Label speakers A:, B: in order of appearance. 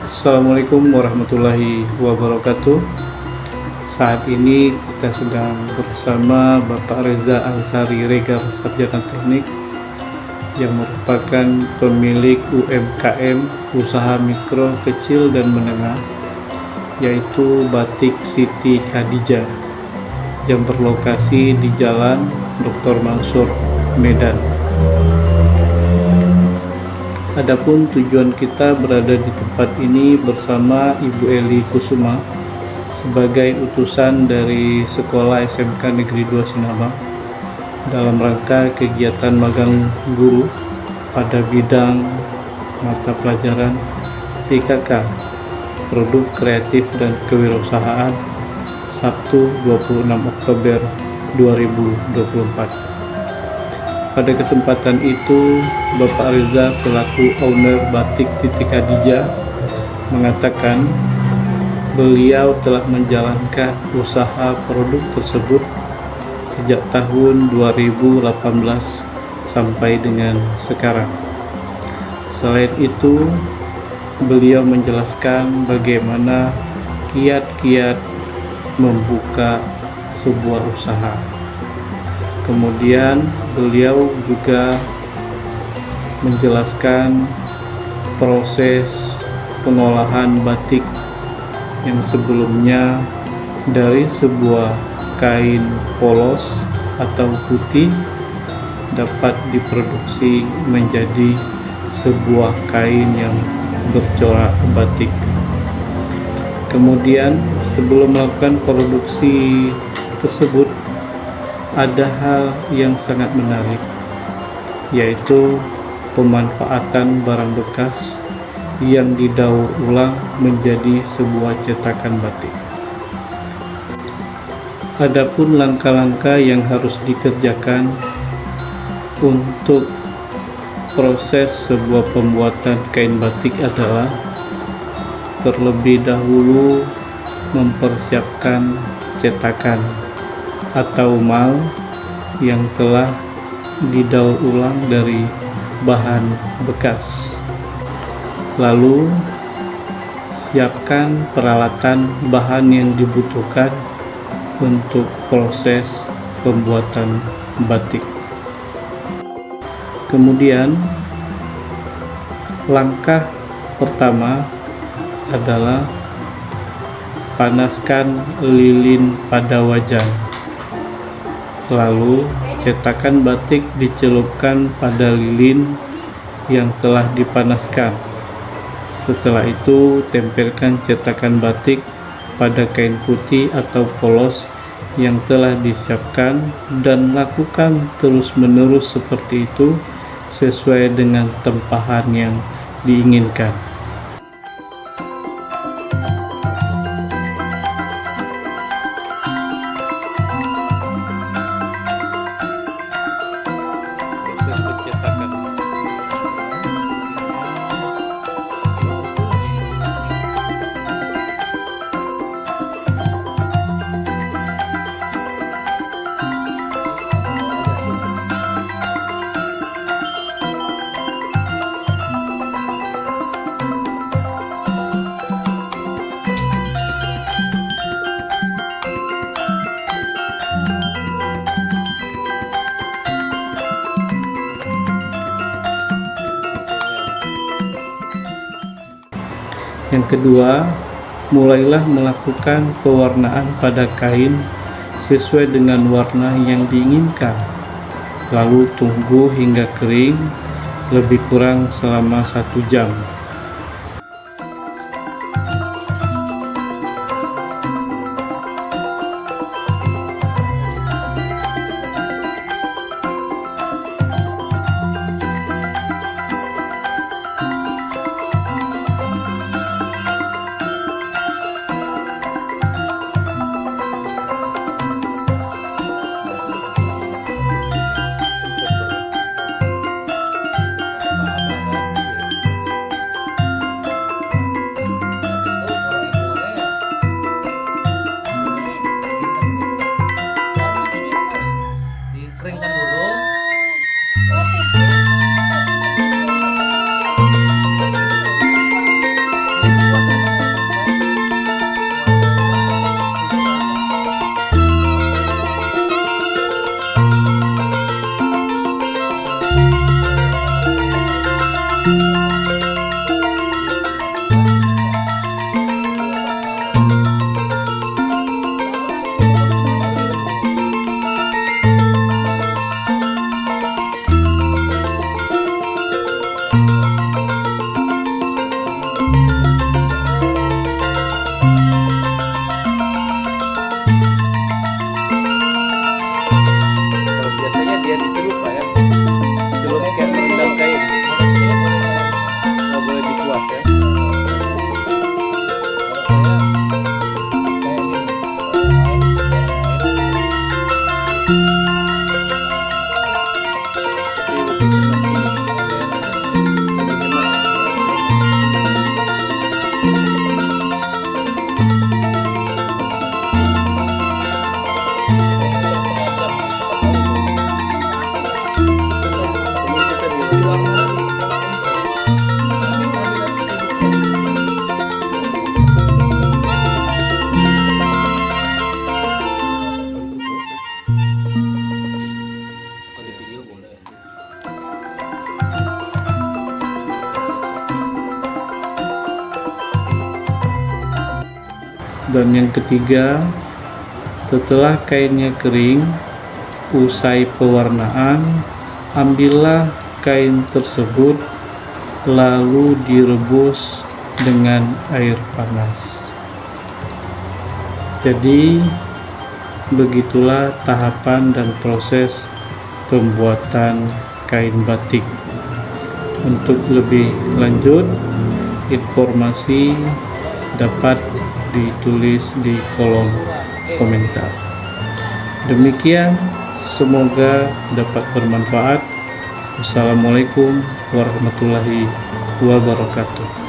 A: Assalamualaikum warahmatullahi wabarakatuh. Saat ini kita sedang bersama Bapak Reza Ansari Regar, Sarjana Teknik, yang merupakan pemilik UMKM Usaha Mikro, Kecil, dan Menengah, yaitu Batik Siti Khadijah, yang berlokasi di Jalan Dr. Mansur, Medan. Adapun tujuan kita berada di tempat ini bersama Ibu Eli Kusuma sebagai utusan dari Sekolah SMK Negeri 2 Sinabang dalam rangka kegiatan magang guru pada bidang mata pelajaran PKK Produk Kreatif dan Kewirausahaan Sabtu 26 Oktober 2024. Pada kesempatan itu, Bapak Reza selaku owner Batik Siti Khadijah mengatakan beliau telah menjalankan usaha produk tersebut sejak tahun 2018 sampai dengan sekarang. Selain itu, beliau menjelaskan bagaimana kiat-kiat membuka sebuah usaha. Kemudian beliau juga menjelaskan proses pengolahan batik yang sebelumnya dari sebuah kain polos atau putih dapat diproduksi menjadi sebuah kain yang bercorak batik. Kemudian sebelum melakukan produksi tersebut, ada hal yang sangat menarik, yaitu pemanfaatan barang bekas yang didaur ulang menjadi sebuah cetakan batik. Adapun langkah-langkah yang harus dikerjakan untuk proses sebuah pembuatan kain batik adalah terlebih dahulu mempersiapkan cetakan atau mal yang telah didaur ulang dari bahan bekas. Lalu siapkan peralatan bahan yang dibutuhkan untuk proses pembuatan batik. Kemudian langkah pertama adalah panaskan lilin pada wajan. Lalu cetakan batik dicelupkan pada lilin yang telah dipanaskan. Setelah itu tempelkan cetakan batik pada kain putih atau polos yang telah disiapkan dan lakukan terus-menerus seperti itu sesuai dengan tempahan yang diinginkan. Yang kedua, mulailah melakukan pewarnaan pada kain sesuai dengan warna yang diinginkan. Lalu tunggu hingga kering, lebih kurang selama 1 jam. Dan yang ketiga, setelah kainnya kering, usai pewarnaan, ambillah kain tersebut lalu direbus dengan air panas. Jadi begitulah tahapan dan proses pembuatan kain batik. Untuk lebih lanjut, informasi dapat ditulis di kolom komentar. Demikian, semoga dapat bermanfaat. Wassalamualaikum warahmatullahi wabarakatuh.